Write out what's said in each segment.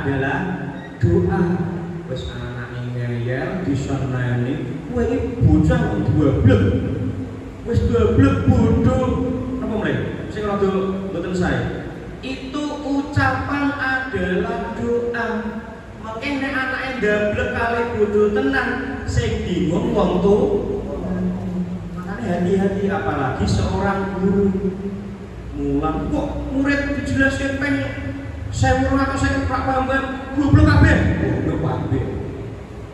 adalah doa. Wis anake ngeyel disonani, kowe iki bocah dua-blek. Wis dua-blek bodoh. Napa mrene? Sing rada mboten sae. Itu ucapan adalah doa. Makanya nek anake ndablek kali bodoh tenan, sing bingung wong tuwa. Makanya hati-hati apalagi seorang guru. Mulang kok murid dijelaskan peng 1.000 atau 1.000 Pak Bambang goblok kabeh. Goblok kabeh.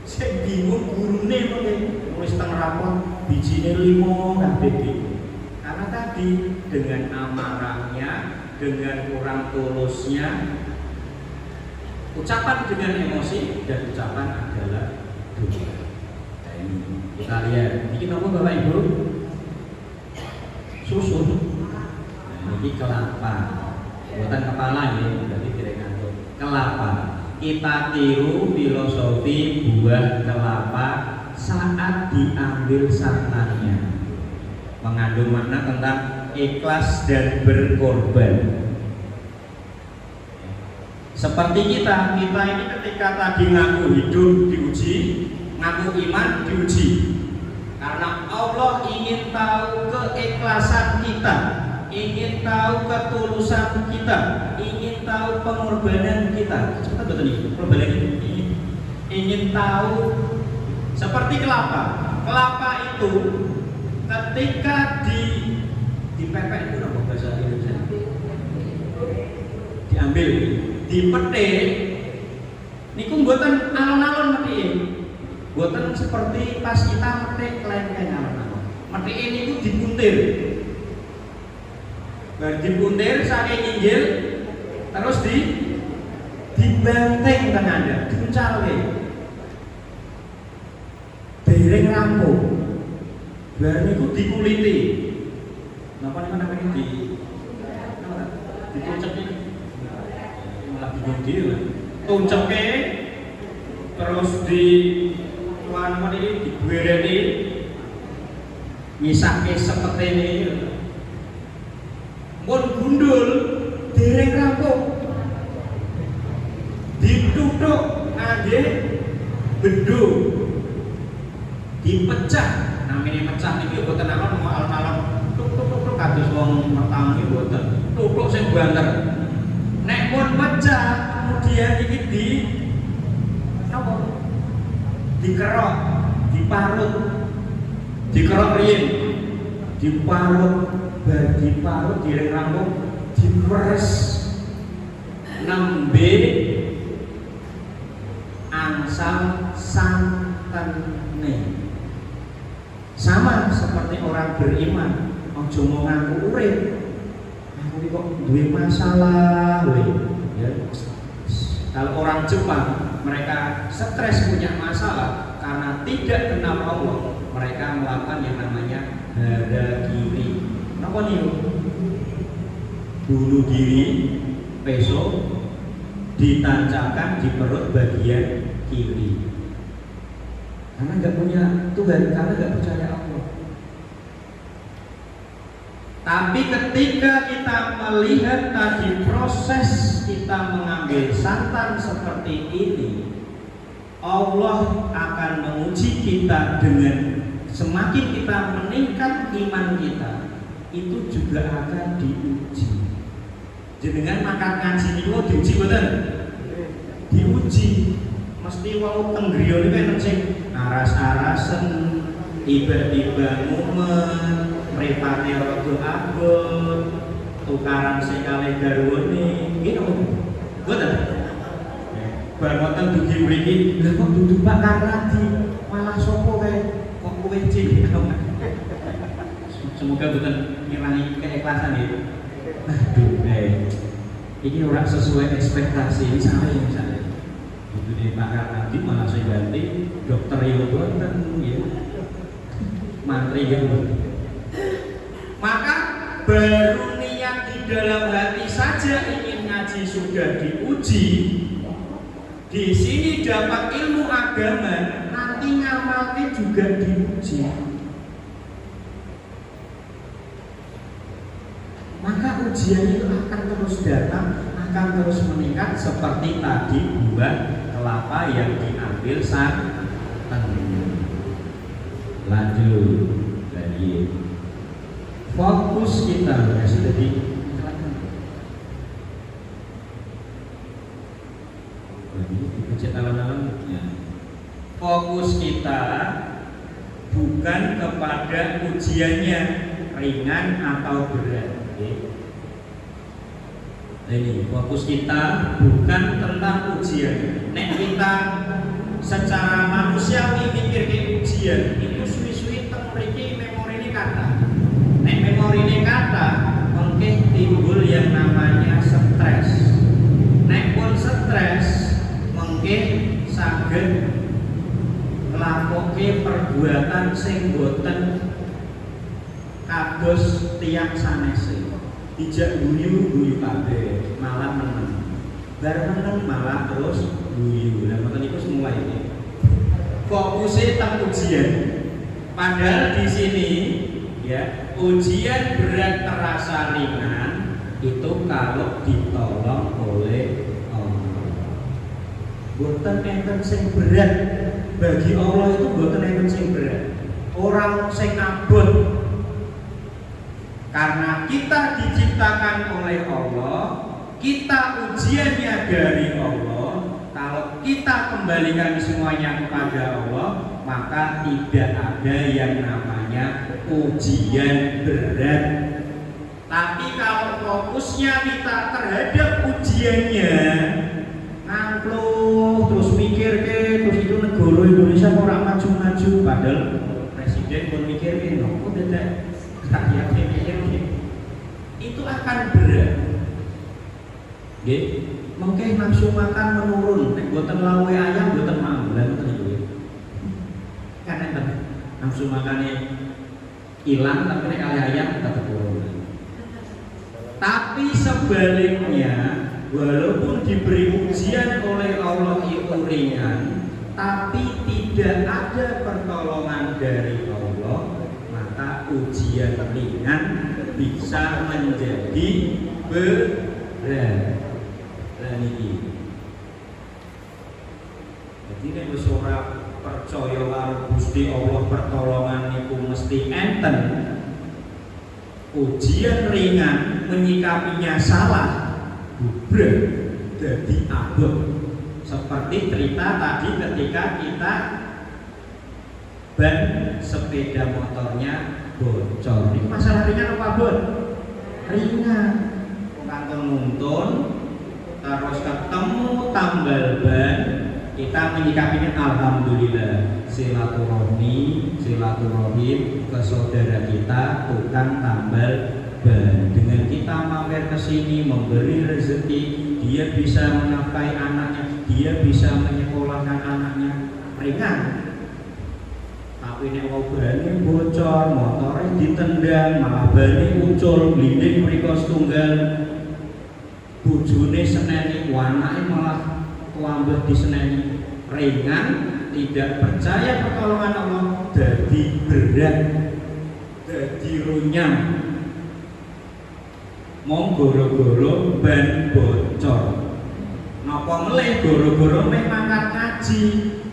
Sing bingung gurune mengke nulis teng rapor bijine 5 kabeh bingung. Karena tadi dengan amarahnya, dengan kurang tulusnya, ucapan dengan emosi dan ucapan adalah doa. Nah, ini kita lihat. Ini apa Bapak Ibu? Susu. Nah, ini kelapa. Buatan kepala ini berarti tidak ngantuk. Kelapa. Kita tiru filosofi buah kelapa saat diambil santannya. Mengandung makna tentang ikhlas dan berkorban. Seperti kita ini ketika tadi ngaku hidup diuji, ngaku iman diuji. Karena Allah ingin tahu keikhlasan kita, ingin tahu ketulusan kita, ingin tahu pengorbanan kita. Cepat betul nih, pengorbanan ini. Ingin tahu seperti kelapa. Kelapa itu ketika dipepek itu apa bahasa Indonesia? Diambil, dipetik. Niku mboten alon-alon metik. Mboten seperti pas kita metik kelengkeng alon-alon. Metik ini itu dibuntir. Bar dibuntir saking injil terus dibanteng tengadah, diuncalke. Dereng rampung. Bar niku dikuliti. Napa niku namanya ditunceki malah bingung dhewe. Tunceke terus di wan iki digwereni ngisake sepetene. Mun gundul dereng rampung. Dituthuk ngangge bendung. Dipecah. Namanya mecah niki mboten alon-alon tuk kados wong mertang iki mboten. Tuthuk sing banter. Nek pun pecah kemudian iki napa? Dikerok, dikerok riyin. Diparut direng rampung, diperes nembe angsal santene. Sama seperti orang beriman, ojo mau ngaku urip. Aku ini kok duwe masalah, ya. Kalau orang Jepang, mereka stres punya masalah karena tidak kenal Allah. Mereka melakukan yang namanya harakiri. Apa nih? Bunuh diri, peso ditancapkan di perut bagian kiri. Karena nggak punya Tuhan, karena nggak percaya Allah. Tapi ketika kita melihat tadi proses kita mengambil santan seperti ini, Allah akan menguji kita dengan semakin kita meningkat iman kita, itu juga akan diuji. Jenengan makan ngaji niku diuji betul? Diuji. Mesti wau tenggriya niku enten sing aras-arasen, tiba-tiba mumet, mripate rada abot, tukaran sing kalih garwane. Nggih napa? Mboten. Bar wonten dugi mriki, lha kok dudu Pak Karnadi, malah sapa kae? Kok kowe cilik. Semoga mboten ngirangi keikhlasan ya. Aduh, ini ora sesuai ekspektasi misalnya. Jadi Pak Karnadi malah saya ganti dokter yang boten ya. Mantri gitu. Maka baru niat di dalam hati saja ingin ngaji sudah diuji. Di sini dapat ilmu agama, nanti ngamalnya juga diuji. Maka ujian itu akan terus datang akan terus meningkat seperti tadi buah kelapa yang diambil santan. Lanjut lagi, fokus kita ya sudah di dicet alam-alam ya. Fokus kita bukan kepada ujiannya ringan atau berat. Ini fokus kita bukan tentang ujian. Nek kita secara manusiawi mikir ke ujian itu suwi-suwi teng mriki memori ini kata. Nek memori ini kata mungkin timbul yang namanya stres. Nek pun stres mungkin saged nglakoke perbuatan sing boten kados tiyang sanese. Dijak guyu kabeh, malah meneng. Bar meneng malah terus guyu. Lah mboten iku semula ini. Fokusnya tentang ujian. Padahal di sini ya, ujian berat terasa ringan itu kalau ditolong oleh Allah. Boten enten sing berat bagi Allah itu boten enten sing berat. Orang sing abot. Karena kita diciptakan oleh Allah, kita ujiannya dari Allah. Kalau kita kembalikan semuanya kepada Allah, maka tidak ada yang namanya ujian berat. Tapi kalau fokusnya kita terhadap ujiannya, ngangkluh terus mikir terus itu negara Indonesia orang maju-maju, padahal presiden pun mikir nopo tidak rakyat mikir itu akan berat. Nggih, mungkin nafsu makan menurun, nek boten lawe ayam boten mau, lha ngoten iki. Kan enten nafsu makane hilang tapi nek kali ayam tetap turun. Tapi sebaliknya, walaupun diberi ujian oleh Allah itu ringan, tapi tidak ada pertolongan dari Allah, maka ujian ringan bisa menjadi berat. Dan ini jadi nek wis ora percaya karo Gusti Allah pertolongan niku mesti enten. Ujian ringan menyikapinya salah bubrek jadi abot. Seperti cerita tadi ketika kita ban sepeda motornya bocor. Ini masalah ringan apa abot? Ringan. Kantong nuntun terus ketemu tambal ban, kita menyikapinya alhamdulillah, silaturahmi ke saudara kita tukang tambal ban. Dengan kita mampir ke sini memberi rezeki, dia bisa menafkahi anaknya, dia bisa menyekolahkan anaknya, ringan. Tapi nek bane bocor, motornya ditendang, malah bane muncul glinding mriko setunggal. Bojone seneni, anake malah tuambah diseneni. Ringan, tidak percaya pertolongan Allah, jadi berat, jadi runyam. Mong goro-goro ban bocor. Napa melih goro-goro meh mangkat ngaji,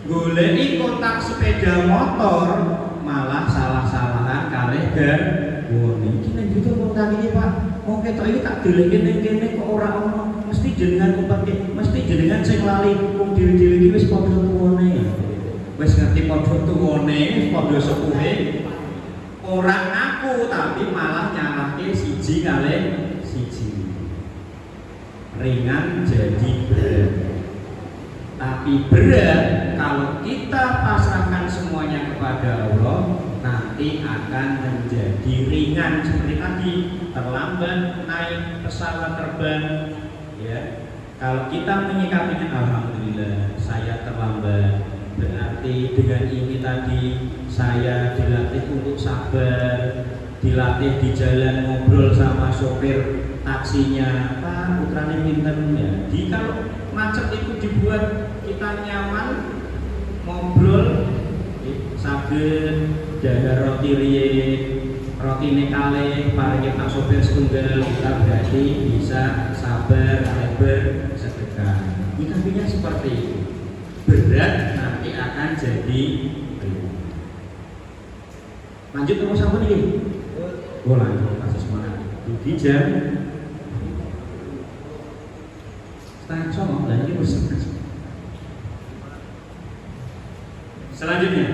goleki kontak sepeda motor, malah salah-salahan kalih garwane. Iki nek butuh kontak iki Pak, mau ketok iki tak deleke ning kene kok ora ono. Mesti jenengan umpet, mesti jenengan sing lali wong dhewe-dhewe iki wis padha tuwane. Wis ngerti padha tuwane, wis padha sepuhe. Ora ngaku tapi malah nyalahke siji kalih siji. Ringan jadi berat. Tapi berat kalau kita pasrahkan semuanya kepada Allah, nanti akan menjadi ringan. Seperti tadi, terlambat naik pesawat terbang ya. Kalau kita menyikapinya alhamdulillah saya terlambat, berarti dengan ini tadi saya dilatih untuk sabar, dilatih di jalan ngobrol sama sopir taksinya, Pak putrane pinten ya. Jadi kalau macet itu dibuat kita nyaman ngobrol, saged dahar roti riyin, rotine kalih paringi Pak sopir setunggal kita berarti bisa sabar, lebar, sedekah. Nyikapinya seperti itu. Berat nanti akan jadi berat. Lanjut terus apa nih? Oh lanjut kasih semangat. Di jam setengah songo dan ini bersama. Selanjutnya,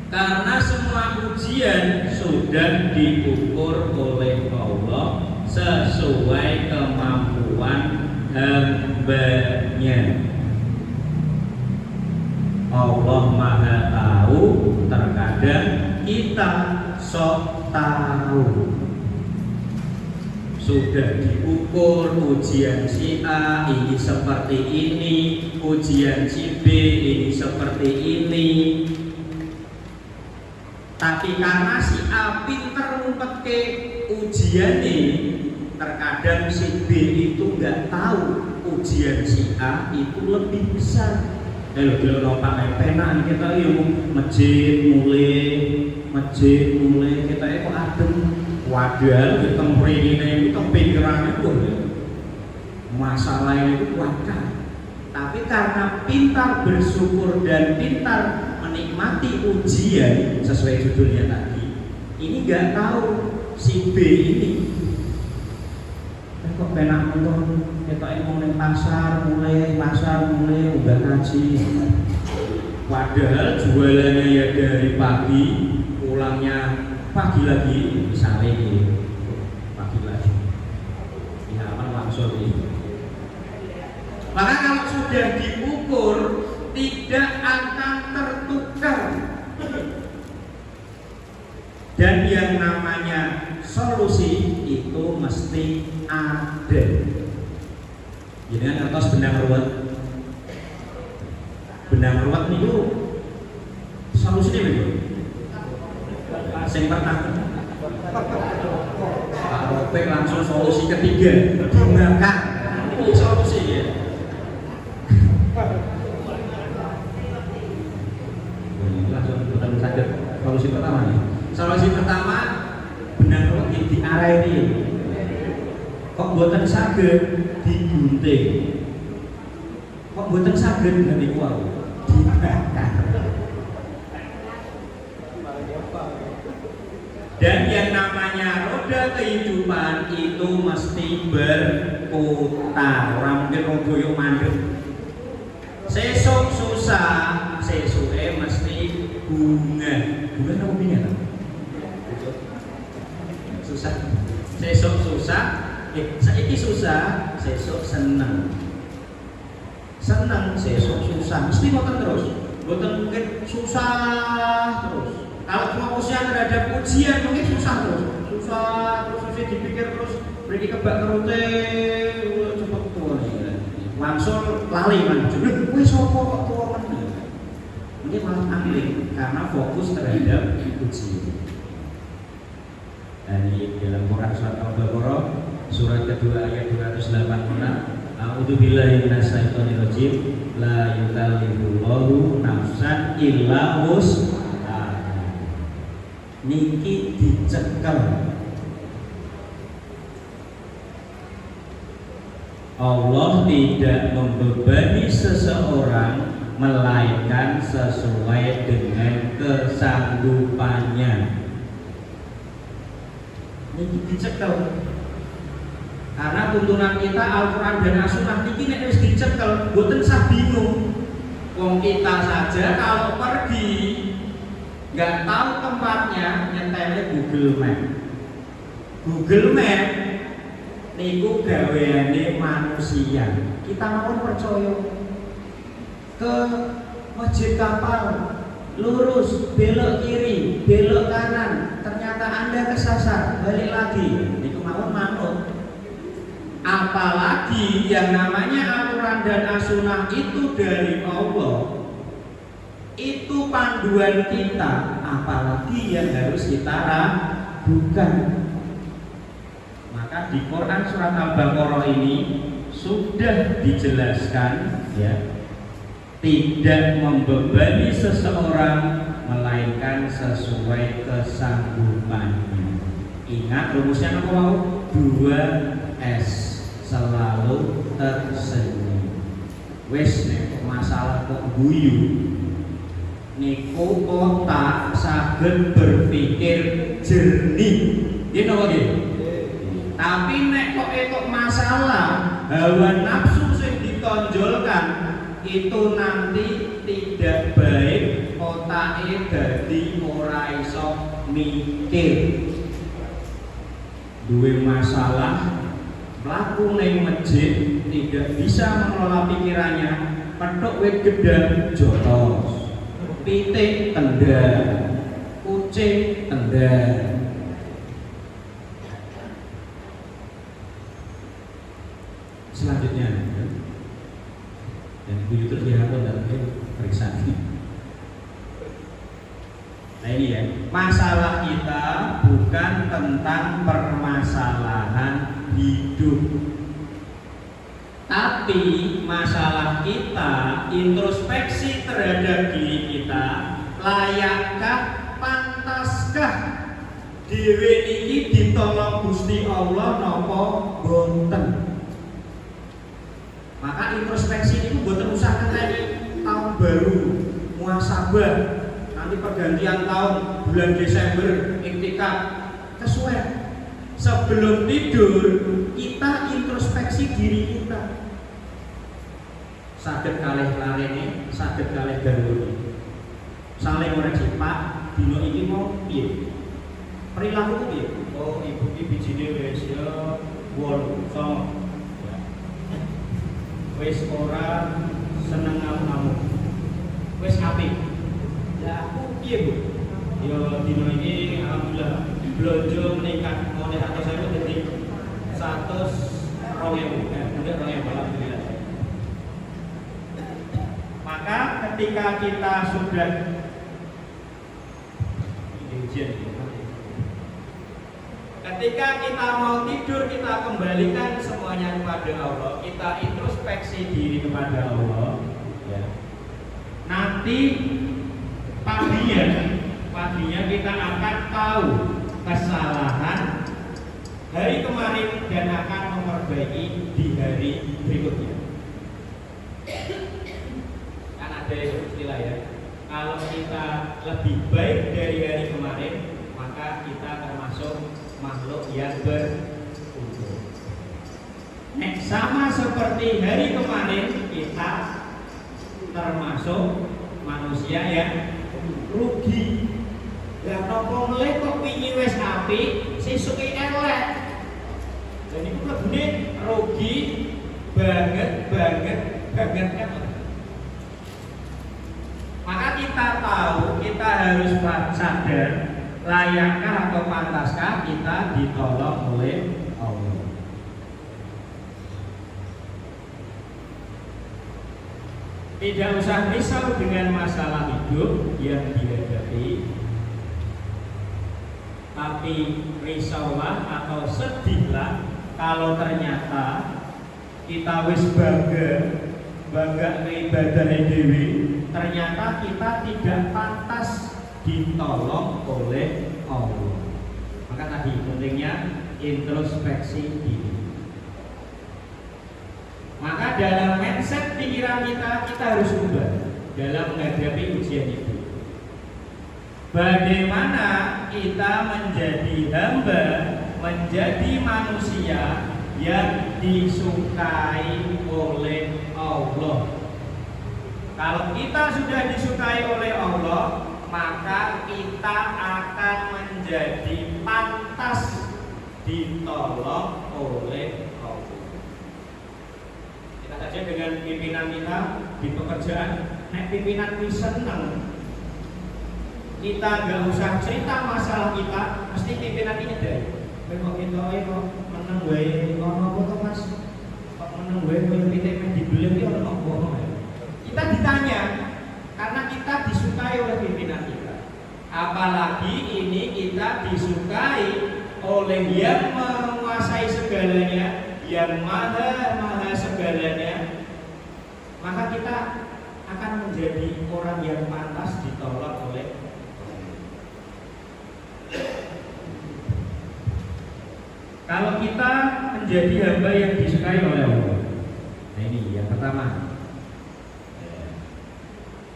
karena semua ujian sudah diukur oleh Allah sesuai kemampuan hambanya. Allah Maha Tahu, terkadang kita sok tahu. Sudah diukur ujian si A ini seperti ini, ujian si B ini seperti ini. Tapi karena si A pinter ngumpet ke ujian ini, terkadang si B itu nggak tahu ujian si A itu lebih besar. Kalau pakai pena kita yang masjid mulai kita kok adem. Wadah di tempat ini itu pikiran itu masalah itu wadah. Tapi karena pintar bersyukur dan pintar menikmati ujian sesuai judulnya tadi, ini nggak tahu si B ini kok penak nonton kita mau neng pasar mulai udah ngaji. Padahal jualannya ya dari pagi, pulangnya pagi lagi, misalnya ini pagi lagi ya langsung ini. Maka kalau sudah diukur tidak akan tertukar. Dan yang namanya solusi itu mesti ada. Jadi kan kertas benang ruwet itu solusinya begitu. Yang pertama, Pak Rope langsung solusi ketiga, gunakan. Ini solusi ya. Langsung kita saja solusi pertama nih. Solusi pertama, benang ruwet di arah ini. Kok buatan saged digunting. Kok buatan saged ganti kuah dibakar. Dan yang namanya roda kehidupan itu mesti berputar. Orang mungkin rodo yang mandek. Sesuk susah, sesuke mesti bunga. Bunga apa bunga? Susah. Sesuk susah, saiki susah, sesuk seneng. Seneng, sesuk susah. Mesti boten terus. Boten mungkin susah terus. Kalau cuma usia terhadap ujian mungkin susah terus dipikir terus beri kebak kerute cepet tua nih langsung lali man wih sopo kok tua man mungkin malah ambil karena fokus terhadap ujian. Dan di dalam Quran surat Al-Baqarah surat kedua ayat 286 A'udzubillahi minasyaitonirrajim la yukallifullahu nafsan illa wus'aha. Niki dicekel. Allah tidak membebani seseorang melainkan sesuai dengan kesanggupannya. Niki dicekel. Karena tuntunan kita Al-Quran dan As-Sunnah niki nek wis dicekel, boten sah bingung. Wong kita saja kalau pergi nggak tahu tempatnya nyetelnya Google Map. Google Map niku gaweane manusia. Kita mau percaya ke masjid kapal, lurus, belok kiri, belok kanan. Ternyata Anda kesasar, balik lagi. Niku mau manut. Apalagi yang namanya Al-Quran dan As-Sunnah itu dari Allah. Itu panduan kita, apalagi yang harus kita ragukan. Maka di Quran surat Al-Baqarah ini sudah dijelaskan ya, tidak membebani seseorang melainkan sesuai kesanggupannya. Ingat rumusnya apa mau? 2S, selalu tersenyum. Wes nek masalah kok guyu niku otak saged berpikir jernih. Nggih napa nggih? Tapi nek kok masalah hawa nafsu sing ditonjolkan itu nanti tidak baik, otake dadi ora iso mikir. Duwe masalah mlaku ning masjid tidak bisa mengelola pikirannya, petuk wit gedang jotos, pitik tendang, kucing tendang. Selanjutnya dan begitu terus dihapus dalam periksa. Nah ini ya, masalah kita bukan tentang permasalahan hidup, tapi masalah kita introspeksi terhadap diri kita. Layakkah, pantaskah dhewe iki ditolong Gusti Allah napa boten? Maka introspeksi itu boten usah ngenteni tahun baru muhasabah, nanti pergantian tahun bulan Desember iktikaf kesuwen. Sebelum tidur kita introspeksi diri kita. Saged kalih larene, saged kalih garwane. Saling ngoreksi, Pak, dino iki mau piye? Perilaku piye? Oh, ibu iki bijine wis ya 8 sama. Wis ora seneng ngamuk. Wis apik. Lah aku piye, Bu? Ya dino iki alhamdulillah belanja meningkat oleh 100.000 jadi 100.000, kemudian 2.000 alhamdulillah. Maka ketika kita sudah ketika kita mau tidur, kita kembalikan semuanya kepada Allah, kita introspeksi diri kepada Allah ya. Nanti paginya kita akan tahu kesalahan hari kemarin dan akan memperbaiki di hari berikutnya. Kan ada istilah ya, kalau kita lebih baik dari hari kemarin, maka kita termasuk makhluk yang beruntung. Sama seperti hari kemarin, kita termasuk manusia yang rugi. Lah nopo meleh kok wingi wis apik, sesuke elek. Jadi ku lebune rugi banget. Maka kita tahu, kita harus sadar, layakkah atau pantaskah kita ditolong oleh Allah. Tidak usah risau dengan masalah hidup yang dihadapi, tapi risaulah atau sedihlah kalau ternyata kita wis bangga ibadah dewi, ternyata kita tidak pantas ditolong oleh Allah. Maka tadi pentingnya introspeksi diri. Maka dalam mindset pikiran kita harus ubah dalam menghadapi ujian itu. Bagaimana kita menjadi hamba, menjadi manusia yang disukai oleh Allah. Kalau kita sudah disukai oleh Allah, maka kita akan menjadi pantas ditolong oleh Allah. Kita saja dengan pimpinan kita di pekerjaan, nek pimpinan ini senang, kita nggak usah cerita masalah kita, mesti pimpinan ini dari. Kok kita kok menang wae ono apa to Mas? Kok menang wae koyo pitik men dibeli iki ono apa? Kita ditanya karena kita disukai oleh pimpinan kita. Apalagi ini kita disukai oleh yang menguasai segalanya, yang maha segalanya, maka kita akan menjadi orang yang pantas ditolong oleh Kalau kita menjadi hamba yang disukai oleh Allah. Nah ini yang pertama.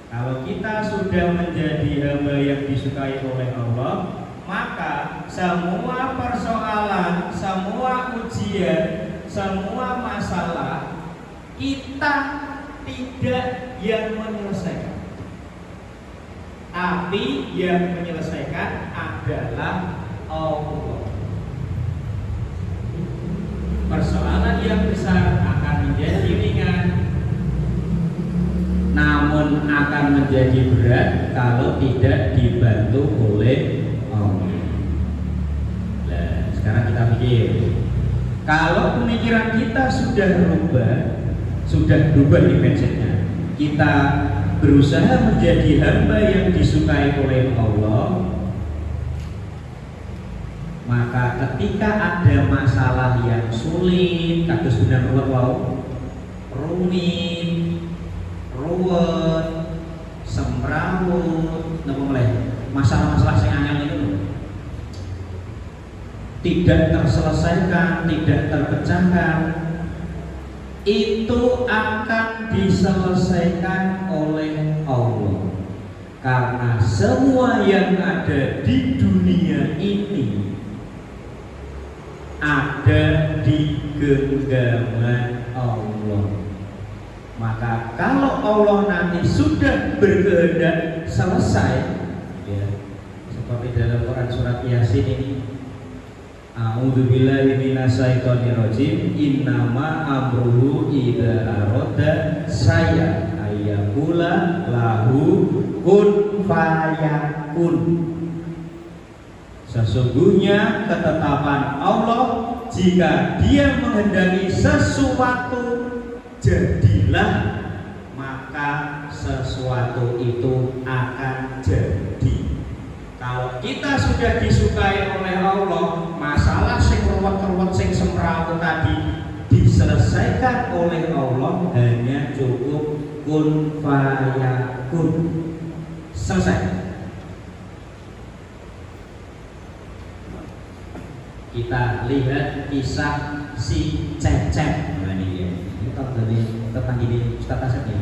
Kalau kita sudah menjadi hamba yang disukai oleh Allah, maka semua persoalan, semua ujian, semua masalah kita tidak yang menyelesaikan. Tapi yang menyelesaikan adalah Allah. Persoalan yang besar akan menjadi ringan, namun akan menjadi berat kalau tidak dibantu oleh Allah. Nah, sekarang kita pikir, kalau pemikiran kita sudah berubah dimensinya, kita berusaha menjadi hamba yang disukai oleh Allah, maka ketika ada masalah yang sulit, kados benar rumit, ruwet, semrawut, masalah-masalah yang anyar itu tidak terselesaikan, tidak terpecahkan, itu akan diselesaikan oleh Allah. Karena semua yang ada di dunia ini ada di genggaman Allah. Maka kalau Allah nanti sudah berkehendak selesai, ya, seperti dalam Quran surat Yasin ini, a'udzubillahi minasyaitonirrajim, innama amruhu idza arada saya ayyakula lahu kun fayakun. Sesungguhnya ketetapan Allah, jika Dia menghendaki sesuatu jadilah, maka sesuatu itu akan jadi. Kalau kita sudah disukai oleh Allah, masalah sing ruwet-ruwet sing semrawut tadi diselesaikan oleh Allah, hanya cukup kun fayakun, selesai. Kita lihat kisah si Cecep. Nah ini ya, ini kalau dari tentang ini Ustaz Asep ya,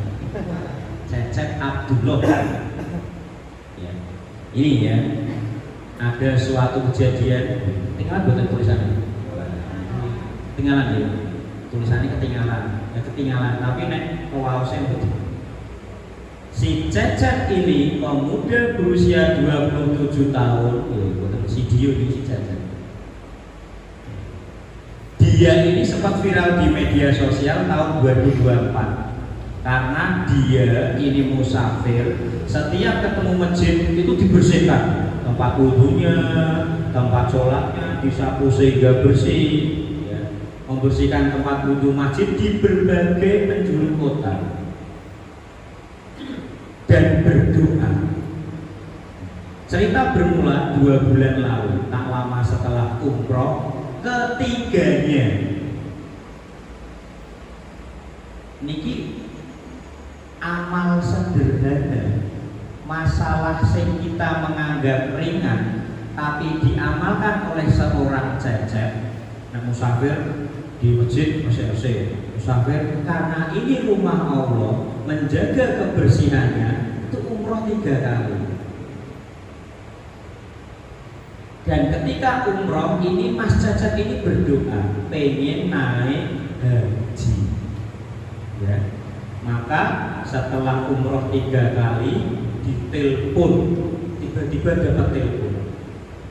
Cecep Abdullah. Ya, ini ya, ada suatu kejadian. Tinggalan buatan tulisannya, tinggalan ya, tulisannya ketinggalan, ya ketinggalan. Tapi nek kawasan betul. Si Cecep ini pemuda berusia 27 tahun, si Dio ini si Cecep. Dia ini sempat viral di media sosial tahun 2024 karena dia ini musafir, setiap ketemu masjid itu dibersihkan, tempat wudhunya, tempat sholatnya disapu sehingga bersih, ya. Membersihkan tempat wudhu masjid di berbagai penjuru kota dan berdoa. Cerita bermula 2 bulan lalu, tak lama setelah umroh ketiganya. Niki amal sederhana, masalah yang kita menganggap ringan, tapi diamalkan oleh seorang Cecep. Nah, musafir di masjid masih musafir karena ini rumah Allah, menjaga kebersihannya, itu umroh 3 kali. Dan ketika umroh ini Mas Cecep ini berdoa pengen naik haji, ya. Maka setelah umroh 3 kali ditelepon, tiba-tiba dapat telepon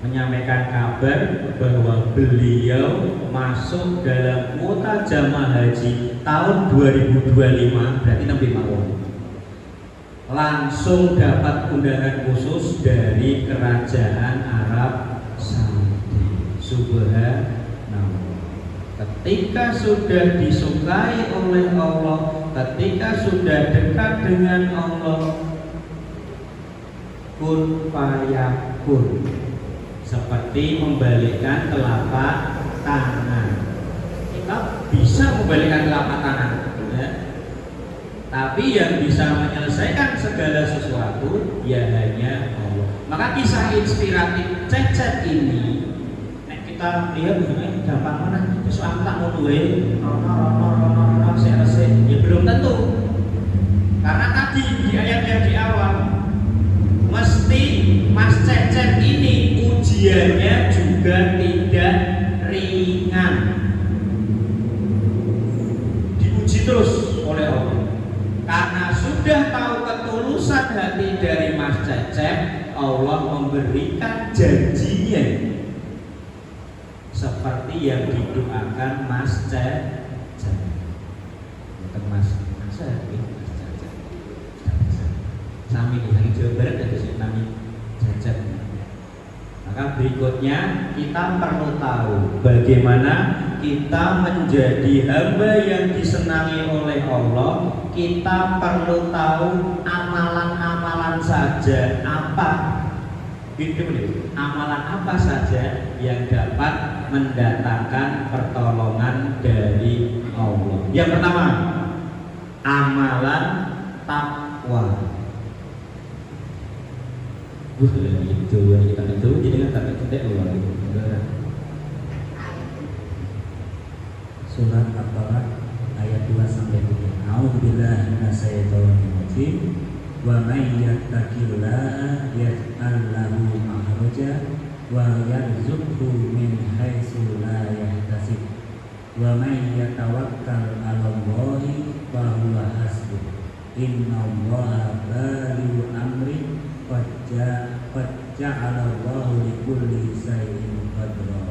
menyampaikan kabar bahwa beliau masuk dalam kuota jamaah haji tahun 2025, berarti 6 tahun. Langsung dapat undangan khusus dari Kerajaan Arab Saudi. Subhanallah. Ketika sudah disukai oleh Allah, ketika sudah dekat dengan Allah, kun fayakun, seperti membalikkan telapak tangan. Kita bisa membalikkan telapak tangan, ya? Tapi yang bisa menyelesaikan segala sesuatu ya hanya Allah. Maka kisah inspiratif Cecep ini, kita lihat gampang mana besok aku tak mau duit rono resik ya belum tentu, karena tadi di ayat yang di awal mesti Mas Cecep ini ujiannya juga tidak ringan, diuji terus oleh Allah. Karena sudah tahu ketulusan hati dari Mas Cecep, Allah memberikan janjinya seperti yang didoakan Mas Cecep. Bukan Mas Cecep, sami di Jawa Barat ada sih namanya Cecep. Maka berikutnya kita perlu tahu bagaimana kita menjadi hamba yang disenangi oleh Allah. Kita perlu tahu amalan-amalan saja apa, amalan apa saja yang dapat mendatangkan pertolongan dari Allah. Yang pertama, amalan takwa. Itu kita itu jadi kan tak tidak luar Surat Al-Baqarah ayat 2 sampai 3. A'udzubillahi minasyaitonir rajim. Wa may yattaqillaha yaj'al lahu makhraja wa yarzuqhu min haitsu la yahtasib. Wa may yatawakkal 'alallahi fa huwa hasbuh. Innallaha balighu amri qad ja'alallahu likulli shay'in qadra.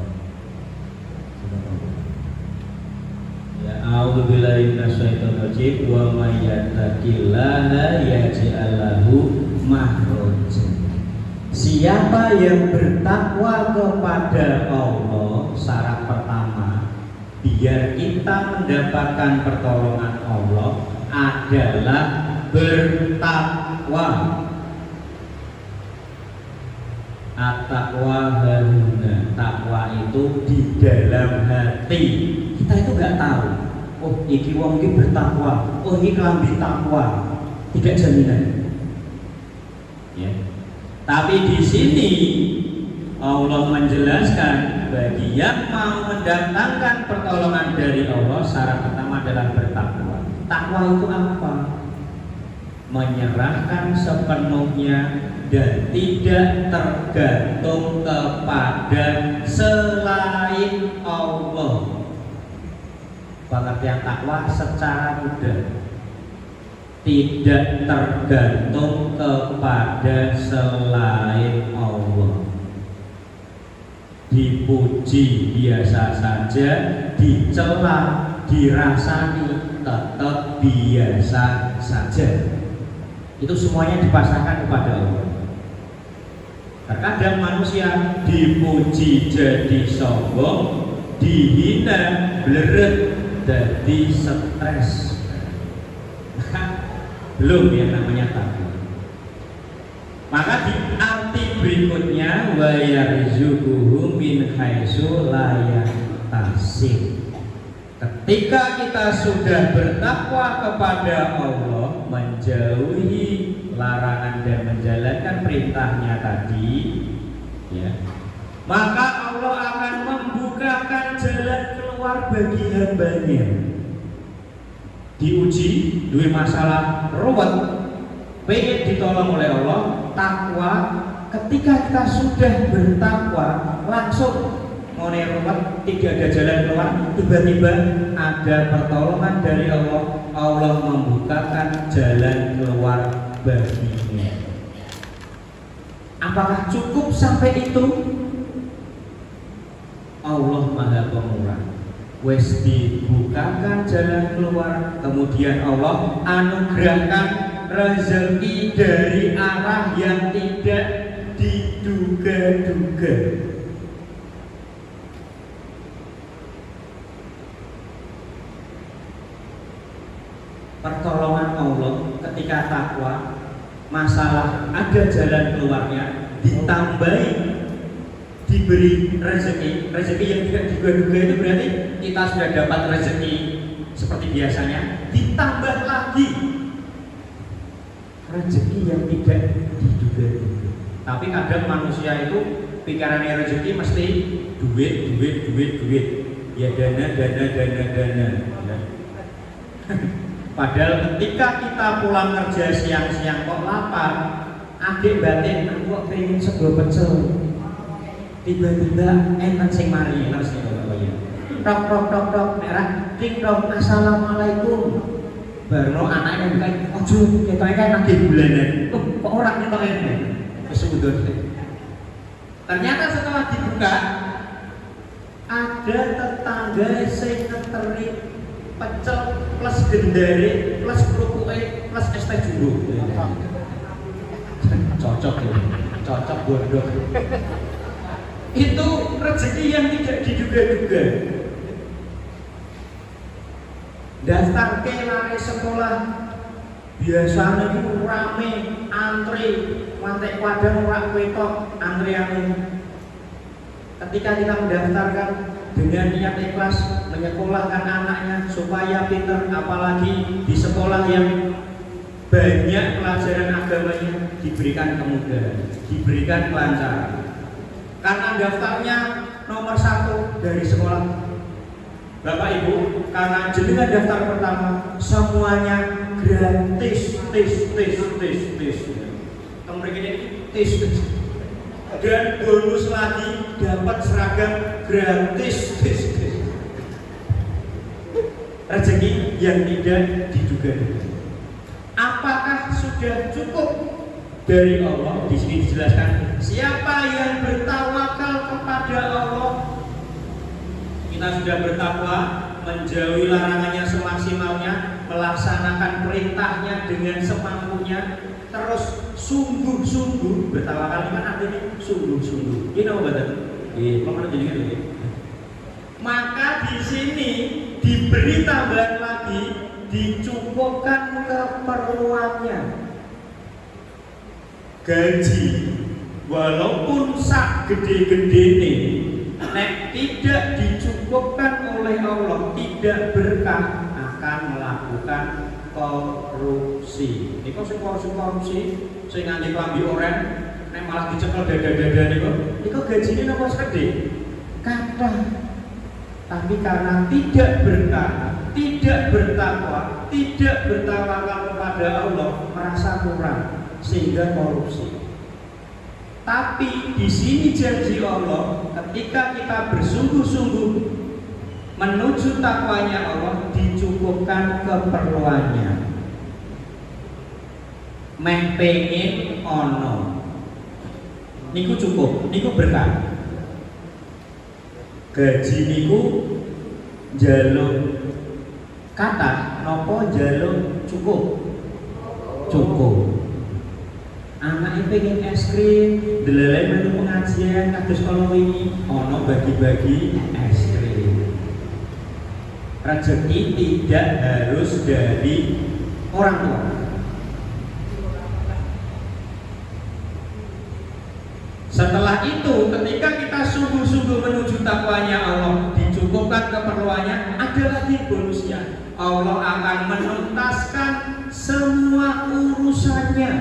Ya a'udzubillahi minasyaitonir rajim. Wa may yattaqillaha yaj'al lahu makhraja. Siapa yang bertakwa kepada Allah, syarat pertama biar kita mendapatkan pertolongan Allah adalah bertakwa. At-taqwa hahuna, takwa itu di dalam hati. Kita itu nggak tahu. Oh, iki wong iki bertakwa. Oh, ini kelambi takwa. Tidak jaminan. Ya. Tapi di sini Allah menjelaskan bagi yang mau mendatangkan pertolongan dari Allah, syarat pertama adalah bertakwa. Takwa itu apa? Menyerahkan sepenuhnya dan tidak tergantung kepada selain Allah. Pengertian takwa secara mudah, tidak tergantung kepada selain Allah. Dipuji biasa saja, dicela, dirasani tetap biasa saja. Itu semuanya dipasrahkan kepada Allah. Terkadang manusia dipuji jadi sombong, dihina, bleret, jadi stres. Belum yang namanya takwa. Maka di arti berikutnya wa yarzuquhu min haitsu la yahtasib. Ketika kita sudah bertakwa kepada Allah, menjauhi larangan dan menjalankan perintahnya tadi, ya, maka Allah akan membukakan jalan keluar bagi hambanya. Diuji, duwe masalah ruwet, pengen ditolong oleh Allah, takwa. Ketika kita sudah bertakwa, langsung ngone ruwet, tidak ada jalan keluar, tiba-tiba ada pertolongan dari Allah. Allah membukakan jalan keluar baginya. Apakah cukup sampai itu? Allah Maha Pemurah. Wes dibukakan jalan keluar, kemudian Allah anugerahkan rezeki dari arah yang tidak diduga-duga. Pertolongan Allah ketika takwa, masalah ada jalan keluarnya, ditambahi, diberi rezeki yang tidak diduga-duga. Itu berarti kita sudah dapat rezeki seperti biasanya, ditambah lagi rezeki yang tidak diduga-duga. Tapi kadang manusia itu pikirannya rezeki mesti duit. Ya dana. Ya. Padahal ketika kita pulang kerja siang-siang kok lapar, adik batin aku kok pengen sego pecel. Tiba-tiba enten sing mari nang sing kaya. Tok merah ting dong assalamualaikum. Baru anaknya bukan ojo ketoke kae nang bulanan. Kok ora ketoke. Wis udon. Ternyata setelah dibuka ada tetangga sing ngeteri pecel plus gendare plus kerupuke plus es teh jumbo. Cocok bodoh. Itu rezeki yang tidak diduga-duga. Daftar ke lari sekolah biasanya itu rame antri mantek padang ora ketok antrian. Ketika kita mendaftarkan dengan niat ikhlas menyekolahkan anaknya supaya pintar, apalagi di sekolah yang banyak pelajaran agamanya, diberikan kemudahan, diberikan kelancaran. Karena daftarnya nomor 1 dari sekolah. Bapak Ibu, karena jenengan daftar pertama semuanya gratis, tes. Dan bonus lagi dapat seragam gratis, tes. Rezeki yang tidak diduga-duga. Apakah sudah cukup dari Allah? Di sini dijelaskan, siapa yang bertawakal kepada Allah, kita sudah bertakwa, menjauhi larangannya semaksimalnya, melaksanakan perintahnya dengan semampunya, terus sungguh-sungguh bertawakal. Kan artinya sungguh-sungguh. Ini apa betul? Mana jadi gitu? Maka di sini diberi tambahan lagi, dicukupkan keperluannya. Gaji walaupun sak gede-gedene, nek tidak dicukupkan oleh Allah, tidak berkah, akan melakukan korupsi. Ini kok korupsi, saya nganti klambi oren, nek malah dicekel dada-dada niku. Niku gajine napa segede? Kathah. Tapi karena tidak berkah, tidak bertakwa, tidak bertawakal kepada Allah, merasa kurang sehingga korupsi. Tapi di sini janji Allah, ketika kita bersungguh-sungguh menuju takwanya Allah, dicukupkan keperluannya. Meh pengen ono, niku cukup, niku berkah. Gaji niku jaluk kata, nopo jaluk cukup. Anaknya pengen es krim, delelai melu pengajian, kados kalau ini ono bagi-bagi es krim. Rezeki tidak harus dari orang tua. Setelah itu, ketika kita sungguh-sungguh menuju takwanya Allah, dicukupkan keperluannya, ada lagi bonusnya. Allah akan menuntaskan semua urusannya.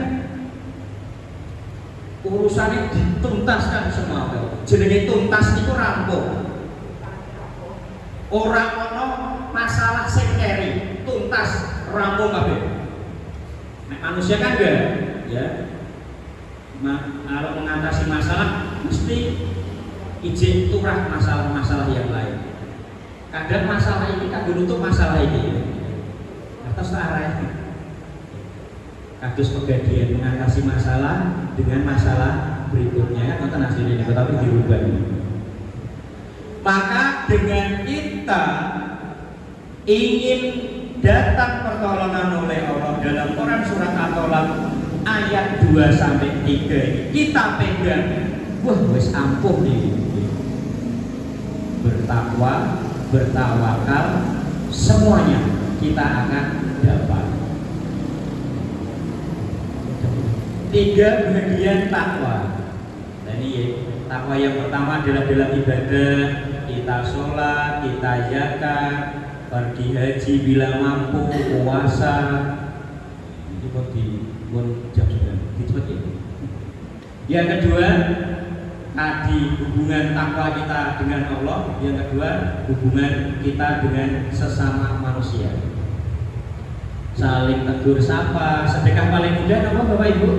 Urusannya dituntaskan semua. Jenenge tuntas itu rampung. Orang ono masalah sing keri, tuntas rampung kabeh. Nek manusia kan enggak, ya. Kalau mengatasi masalah mesti izin turah masalah-masalah yang lain. Kadang masalah ini kan nutup masalah ini. Atas arah kados pegadian mengatasi masalah dengan masalah berikutnya kan nonton hasilnya, tetapi dirubah. Maka dengan kita ingin datang pertolongan oleh Allah dalam Quran surat At-Tolak ayat 2-3 kita pegang, wah wis ampuh nih. Bertakwa, bertawakal, semuanya kita akan dapat. 3 bagian takwa. Nah ini takwa yang pertama adalah dalam ibadah, kita sholat, kita zakat, pergi haji bila mampu, puasa. Ini kok di jam 9 dicepet ya. Yang kedua tadi hubungan takwa kita dengan Allah, yang kedua hubungan kita dengan sesama manusia. Saling tegur sapa, sedekah paling mudah apa Bapak Ibu?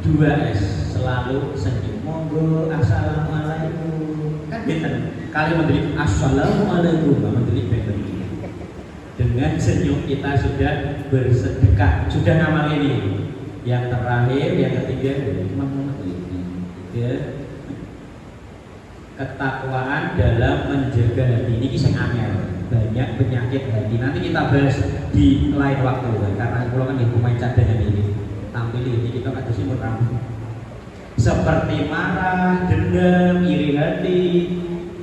2S, selalu senyum. Monggo, assalamualaikum. Kan benten. Kali menteri assalamualaikum, menteri benten. Dengan senyum kita sudah bersedekah, sudah ngamal ini. Yang terakhir, yang ketiga, ketakwaan dalam menjaga hati. Ini kisah angel, banyak penyakit hati. Nanti kita bahas di lain waktu, karena kalau kan di pemain cadangan ini tampil ini kita ada simul rambut. Seperti marah, dendam, iri hati,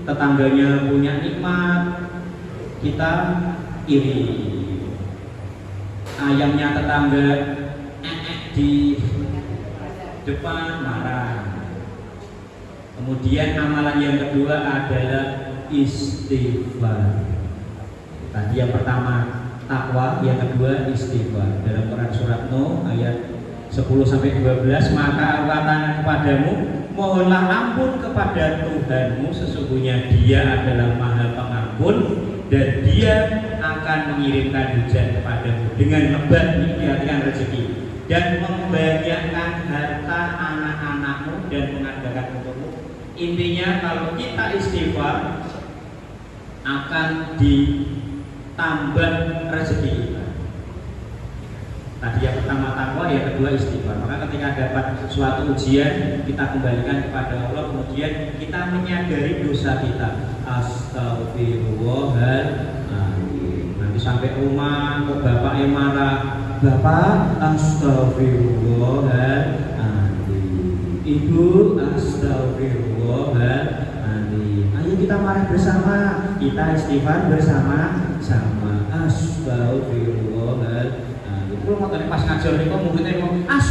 tetangganya punya nikmat, kita iri. Ayamnya tetangga di depan marah. Kemudian amalan yang kedua adalah istighfar. Tadi yang pertama takwa, yang kedua istighfar. Dalam Quran surat Nuh ayat 10-12, maka aku katakan kepadamu, mohonlah ampun kepada Tuhanmu, sesungguhnya Dia adalah Maha Pengampun dan Dia akan mengirimkan hujan kepadamu dengan lebat, ini diartikan rezeki, dan membanyakkan harta anak-anakmu dan mengadakan untukmu. Intinya kalau kita istighfar akan ditambah rezeki kita. Tadi yang pertama takwa, yang kedua istighfar. Maka ketika dapat suatu ujian, kita kembalikan kepada Allah, kemudian kita menyadari dosa kita. Astagfirullahaladzim. Nanti sampai rumah, kok bapaknya marah, Bapak astagfirullahaladzim, Ibu astagfirullahaladzim. Ayo kita marah bersama, kita istighfar bersama-sama. Astagfirullahaladzim. Kalau mau tadi pas ngajar nih, kok mungkin mau as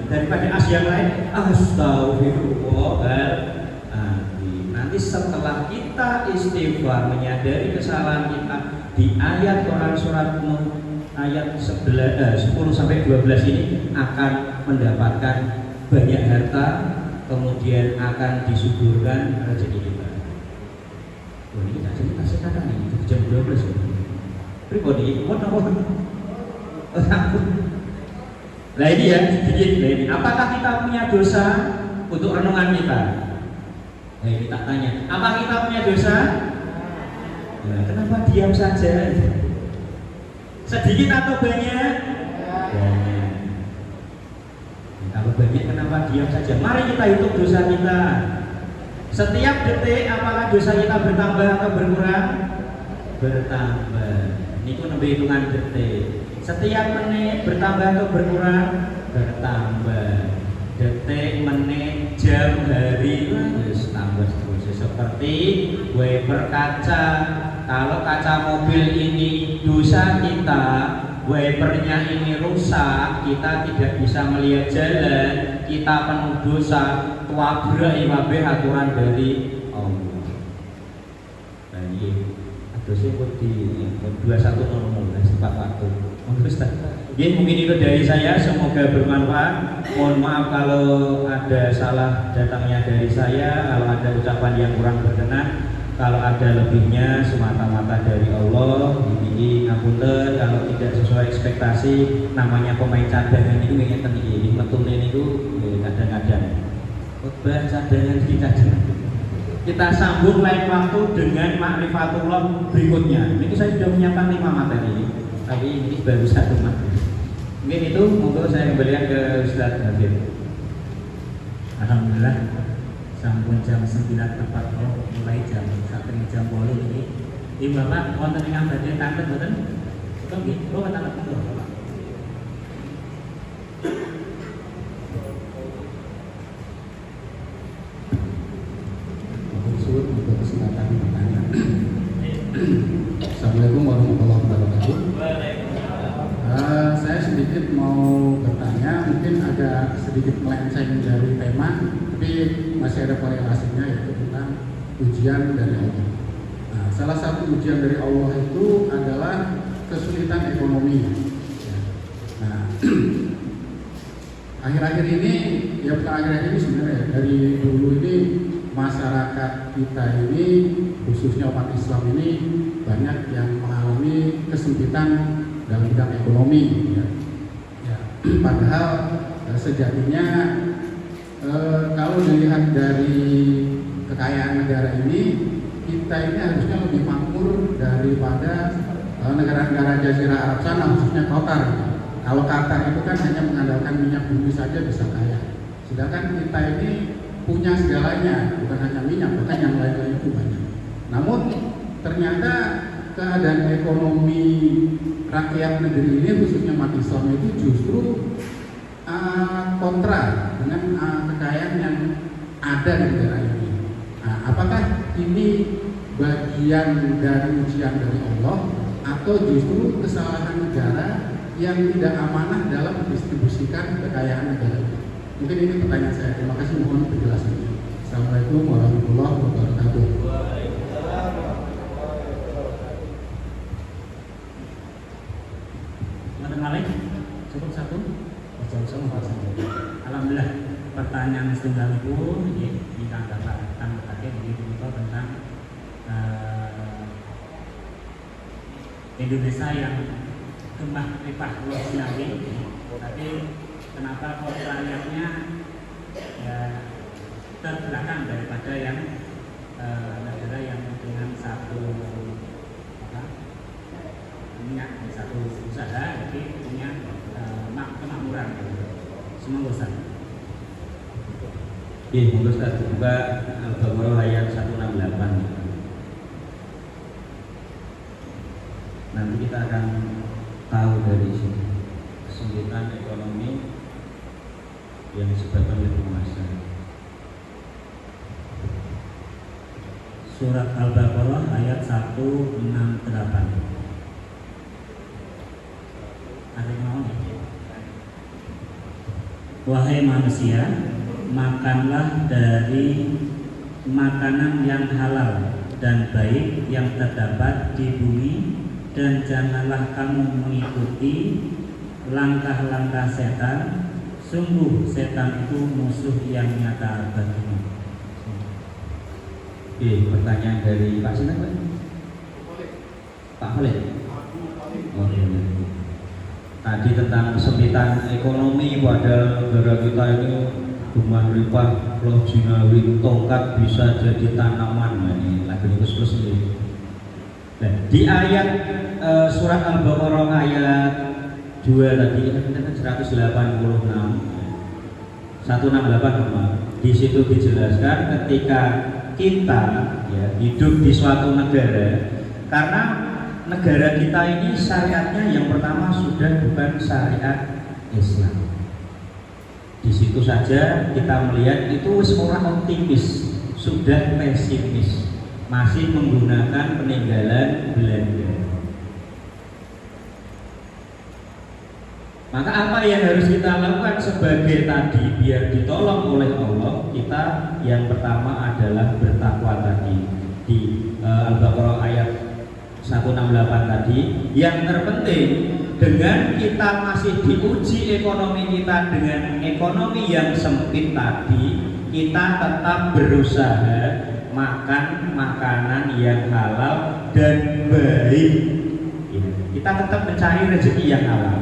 daripada as yang lain. Astagfirullahaladzim. Nanti setelah kita istighfar, menyadari kesalahan kita, di ayat Quran surat Nuh ayat 10-12 ini akan mendapatkan banyak harta, kemudian akan disuburkan rezeki kita. Oh, ini kita cerita sekarang ini jam 12 ya. Pribadi, nah ini ya sedikit. Nah ini, apakah kita punya dosa untuk renungan kita? Nah ini tak tanya, apa kita punya dosa? Nah, kenapa diam saja? Sedikit atau banyak? Banyak. Kalau banyak kenapa diam saja? Mari kita hitung dosa kita. Setiap detik apakah dosa kita bertambah atau berkurang? Bertambah. Ini pun lebih hitungan detik. Setiap menit bertambah atau berkurang? Bertambah. Detik, menit, jam, hari, terus tambah terus. Seperti wiper kaca. Kalau kaca mobil ini dosa kita, wipernya ini rusak, kita tidak bisa melihat jalan, kita penuh dosa, tabrak kabeh aturan dari Allah. Nah ini ada sebut di 2100 tempat waktu. Ya, mungkin itu dari saya, semoga bermanfaat. Mohon maaf kalau ada salah datangnya dari saya, kalau ada ucapan yang kurang berkenan. Kalau ada lebihnya semata-mata dari Allah. Ini ngapunten kalau tidak sesuai ekspektasi. Namanya pemain cadangan itu ngeten iki, metune niku kadang-kadang khotbah cadangan di cadangan. Kita sambung lain waktu dengan makrifatullah berikutnya. Ini saya sudah menyiapkan 5 materi, tapi ini baru 1 materi. Mungkin itu, monggo saya kembalikan ke Ustaz Habib. Alhamdulillah, sampun jam 9 tepat mulai jam 1 ini. Ibu Bapak wonten ingkang badhe tanglet mboten? Betul nggih. Oh, tanglet betul, Bapak. Maksud untuk kesempatan bertanya. Assalamualaikum warahmatullahi wabarakatuh. Saya sedikit mau bertanya, mungkin agak sedikit melenceng dari tema, tapi masih ada korelasinya, yaitu tentang ujian dari Allah. Nah, salah satu ujian dari Allah itu adalah kesulitan ekonomi. Nah, akhir-akhir ini, ya bukan akhir-akhir ini sebenarnya, dari dulu ini masyarakat kita ini, khususnya umat Islam ini banyak yang mengalami kesempitan dalam bidang ekonomi, ya. Padahal sejatinya kalau dilihat dari kekayaan negara ini, kita ini harusnya lebih makmur daripada negara-negara Jazirah Arab sana, khususnya Qatar. Kalau Qatar itu kan hanya mengandalkan minyak bumi saja bisa kaya, sedangkan kita ini punya segalanya, bukan hanya minyak, bahkan yang lain-lain itu banyak. Namun ternyata keadaan ekonomi rakyat negeri ini, khususnya umat Islam itu justru kontra dengan kekayaan yang ada di negara ini. Nah, apakah ini bagian dari ujian dari Allah atau justru kesalahan negara yang tidak amanah dalam mendistribusikan kekayaan negara ini? Mungkin ini pertanyaan saya. Terima kasih, mohon penjelasannya. Assalamualaikum warahmatullahi wabarakatuh. Cukup satu. Alhamdulillah, pertanyaan setunggal itu kita dapatkan pakai begitu tentang Indonesia yang gemah ripah luas nabi, tapi kenapa kok rakyatnya ya terbelakang daripada yang negara yang dengan satu minyak satu usaha, jadi punya kemakmuran. Semoga Ustaz. Monggo Ustaz buka Al-Baqarah ayat 168. Nanti kita akan tahu dari sini kesulitan ekonomi yang disebabkan oleh penguasa. Surat Al-Baqarah ayat 168. Ada yang mau? Wahai manusia, makanlah dari makanan yang halal dan baik yang terdapat di bumi, dan janganlah kamu mengikuti langkah-langkah setan. Sungguh setan itu musuh yang nyata bagimu. Pertanyaan dari Pak Sinan, Pak Khalid. Tadi tentang kesempitan ekonomi, pada negara kita ini rumah ripah, loh jinawi, tongkat bisa jadi tanaman. Nah, ini lagi plus ini. Nah, di ayat surat Al-Baqarah ayat 2 tadi kan 186 di situ dijelaskan ketika kita ya hidup di suatu negara, karena negara kita ini syariatnya yang pertama sudah bukan syariat Islam. Di situ saja kita melihat itu orang optimis, sudah pesimis, masih menggunakan peninggalan Belanda. Maka apa yang harus kita lakukan sebagai tadi biar ditolong oleh Allah? Kita yang pertama adalah bertakwa tadi di Al-Baqarah ayat 168 tadi. Yang terpenting, dengan kita masih diuji ekonomi kita dengan ekonomi yang sempit tadi, kita tetap berusaha makan makanan yang halal dan baik. Kita tetap mencari rezeki yang halal.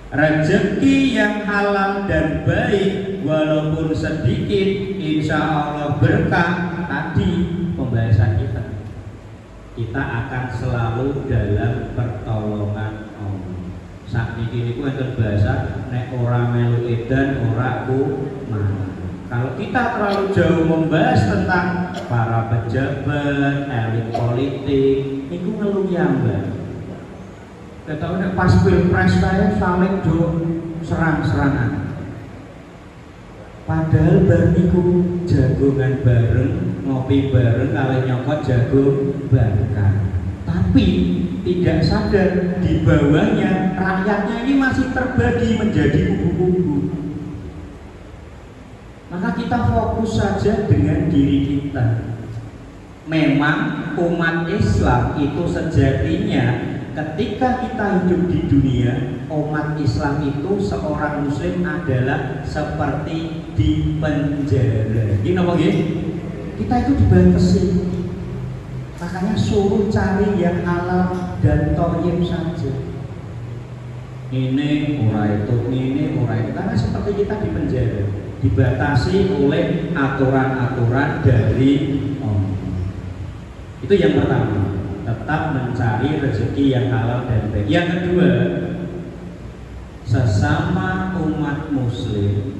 Rezeki yang halal dan baik walaupun sedikit, insya Allah berkah. Tadi pembahasan kita akan selalu dalam pertolongan Allah. Saat ini ku enten bahasa nek ora melu edan ora ku mana. Kalau kita terlalu jauh membahas tentang para pejabat, elit politik, itu ngeluh yamba. Kita udah pas pilpres saya saling serang-serangan. Padahal berniku jagongan bareng, ngopi bareng, kalian nyokot jagung bareng. Tapi tidak sadar di bawahnya rakyatnya ini masih terbagi menjadi kubu-kubu. Maka kita fokus saja dengan diri kita. Memang umat Islam itu sejatinya ketika kita hidup di dunia umat Islam itu seorang muslim adalah seperti di penjara. Gini apa gini? Kita itu dibatasi. Makanya suruh cari yang halal dan thayyib saja. Ini ora itu, karena seperti kita di penjara, dibatasi oleh aturan-aturan dari Allah. Itu yang pertama, tetap mencari rezeki yang halal dan baik. Yang kedua, sesama umat muslim,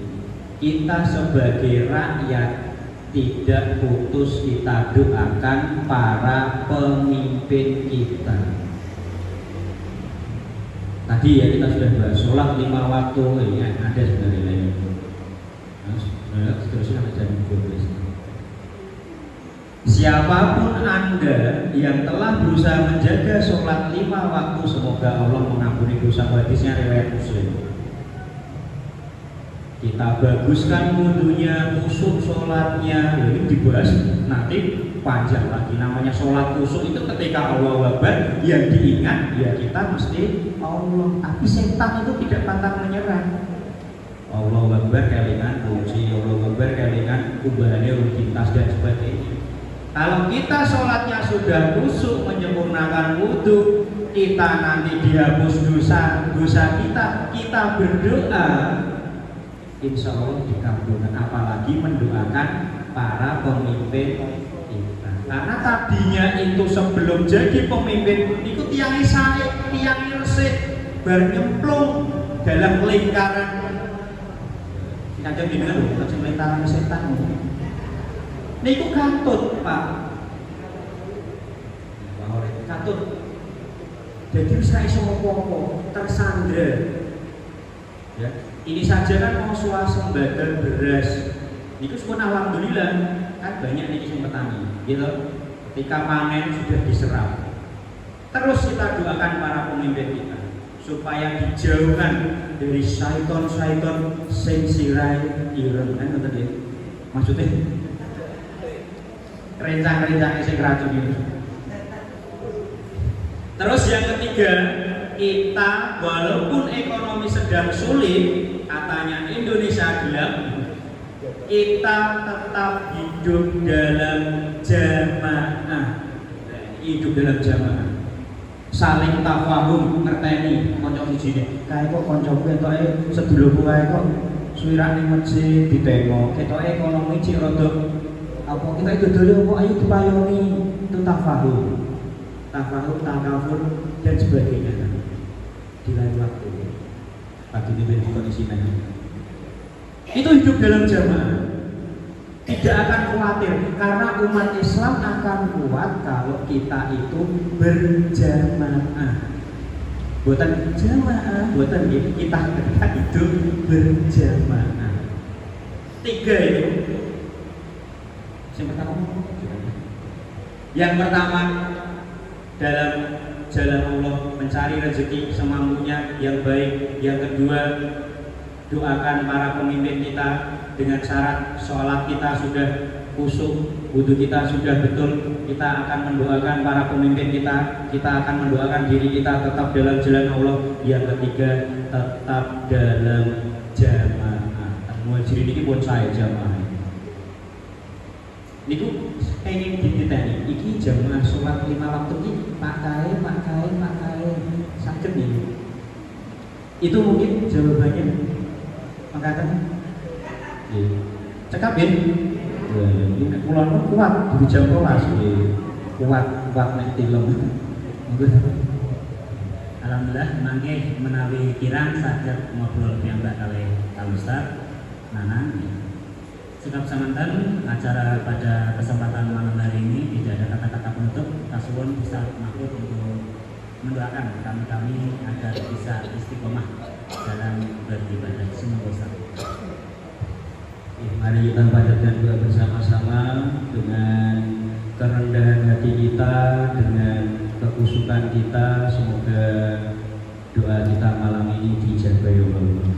kita sebagai rakyat tidak putus kita doakan para pemimpin kita. Tadi ya kita sudah bahas sholat 5 waktu, ya ada sebenarnya lain. Seterusnya ada jam 12. Siapapun Anda yang telah berusaha menjaga sholat 5 waktu, semoga Allah mengampuni dosa. Hadisnya riwayat Muslim. Kita baguskan wudunya, khusyuk sholatnya. Ini dibahas nanti panjang lagi. Namanya sholat khusyuk itu ketika Allah Akbar yang diingat ya kita mesti Allah. Tapi setan itu tidak pantang menyerah. Allah Akbar kelingan puji, Allah Akbar kelingan kubahane rutinitas dan sebagainya. Kalau kita sholatnya sudah khusyuk, menyempurnakan wudhu, kita nanti dihapus dosa kita berdoa, insya Allah dikabulkan. Apalagi mendoakan para pemimpin kita. Karena tadinya itu sebelum jadi pemimpin, itu tiang sae, tiang resik, bar nyemplung dalam lingkaran. Kadang gini kan, lingkaran setan. Niku katut Pak, katut. Jadi saya iso apa-apa, tersandra. Ya, ini saja kan mau swasembada beras. Niku pun alhamdulillah kan banyak nih yang petani, gitu. Ketika panen sudah diserap. Terus kita doakan para pemimpin kita supaya dijauhkan dari syaiton-syaiton sing sirai ireng kan tadi. Maksudnya rencang-rencang sing racun itu. Terus yang ketiga, kita walaupun ekonomi sedang sulit, katanya Indonesia gelap, kita tetap hidup dalam jamaah. Hidup dalam jamaah. Saling tafahum, ngerteni kanca sijine. Kae kok kancaku ketoke sedulurku kae kok suwirak ning masjid ditengok, ketoke ekonomi cik rada apa kita itu dulu ayo dipayoni, itu tafahum, takafur dan sebagainya. Di lain waktu pagi ini di kondisi ini itu hidup dalam jamaah, tidak akan khawatir karena umat Islam akan kuat kalau kita itu berjamaah, buatan jamaah, buatan kita itu berjamaah. Tiga itu. Yang pertama dalam jalan Allah mencari rezeki semampunya yang baik. Yang kedua, doakan para pemimpin kita dengan syarat sholat kita sudah khusyuk, wudhu kita sudah betul. Kita akan mendoakan para pemimpin kita akan mendoakan diri kita tetap dalam jalan Allah. Yang ketiga, tetap dalam jamaah. Muhajirin ini pun saya jamaah. Niku pengen dititeni, iki jamaah sholat 5 waktu ini pakai sakit nih. Itu mungkin jawabannya. Makanya, cekap ya. Ini kulon kuat di jam kelas, kuat nek tilem. Alhamdulillah mangke menawi kirang saged ngobrol piyambak kalih Ustaz Nanang. Sikap samanten acara pada kesempatan malam hari ini tidak ada kata-kata penutup. Kasuwun bisa makhluk untuk mendoakan kami agar bisa istiqomah dalam beribadah. Semoga Ustaz. Mari kita panjatkan doa bersama-sama dengan kerendahan hati kita, dengan kekhusyukan kita. Semoga doa kita malam ini dijaga ya Allah.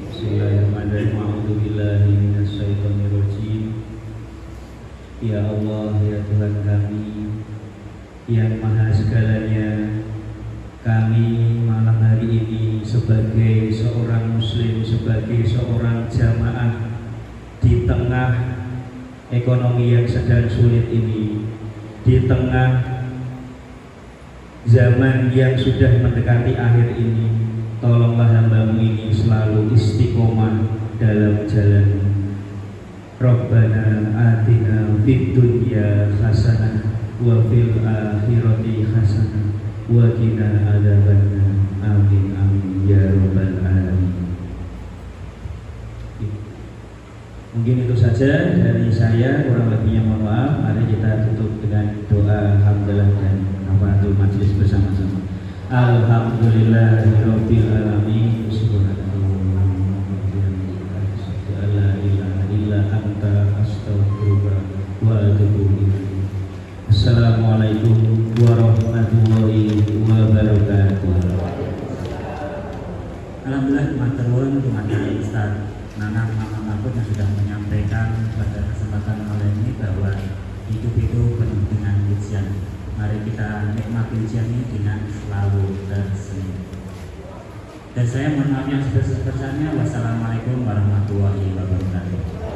Bismillahirrahmanirrahim. A'udzubillahi minasyaitonirrajim. Ya Allah, ya Tuhan kami yang maha segalanya, kami malam hari ini sebagai seorang muslim, sebagai seorang jamaah di tengah ekonomi yang sedang sulit ini, di tengah zaman yang sudah mendekati akhir ini, tolonglah hamba-Mu ini selalu istiqomah dalam jalan. Rabbana atina fid dunya hasanah wa fil akhirati hasanah wa qina adzabannar. Amin amin ya rabbal alamin. Mungkin itu saja dari saya, kurang lebihnya mohon maaf. Mari kita tutup dengan doa hamdalah dan kafaratul majelis bersama-sama. Alhamdulillahirabbil alamin. Subhanallah la ilaha illa anta astaghfiruka wa atubu ilaik. Assalamualaikum warahmatullahi wabarakatuh. Alhamdulillah maturnuwun kepada Ustaz Nanang Muhammad Mahfud yang sudah menyampaikan pada kesempatan malam ini bahwa hidup itu penuh dengan ujian. Mari kita nikmati ujian ini dengan selalu tersenyum. Dan saya mohon maaf yang sebesar-besarnya. Wassalamualaikum warahmatullahi wabarakatuh.